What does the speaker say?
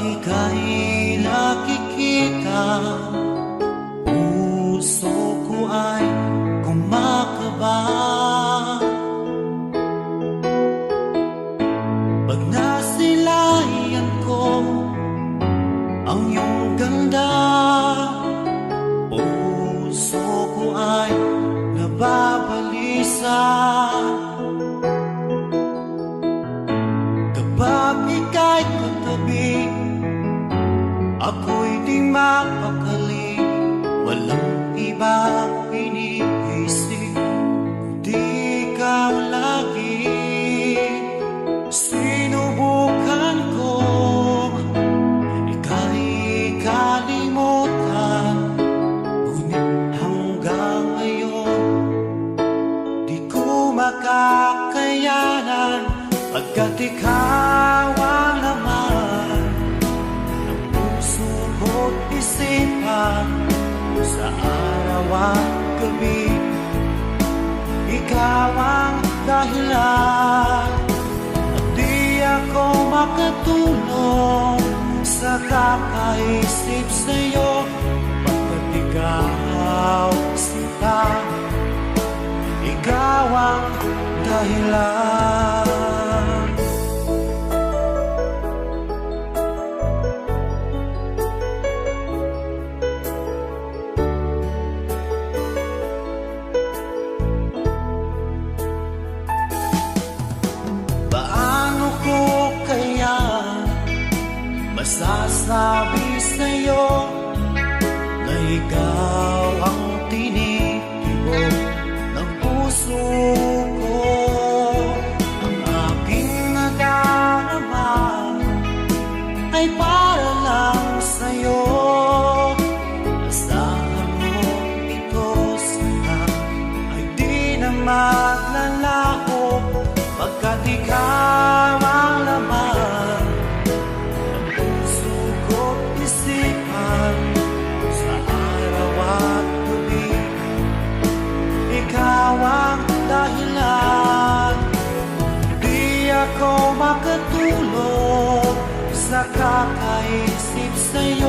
ika'y nakikita, puso ko ay kumakaba. Pag nasilayan ko ang iyong ganda, puso ko ay nababalisa. Kapag ika'y katabi, ako'y di mapakali. Walang ibang iniisip kundi ikaw lagi. Sinubukan ko ika'y kalimutan, ngunit hanggang ngayon di ko makakayanan. Pagkat ikaw ang laman ng puso ko't isipan, sa araw at gabi, ikaw ang dahilan. At di ako makatulog sa kakaisip sa'yo, pagkat ikaw sinta, ikaw ang dahilan. Masasabi sa'yo na ikaw ang tinitibok ng puso ko. Ang aking nadarama ay para lang sa'yo. Asahan mo ito sana ay di na maglalaho, pagkat ikaw ang laman sa araw at gabi, ikaw ang dahilan. Di ako makatulog sa kakaisip sa'yo,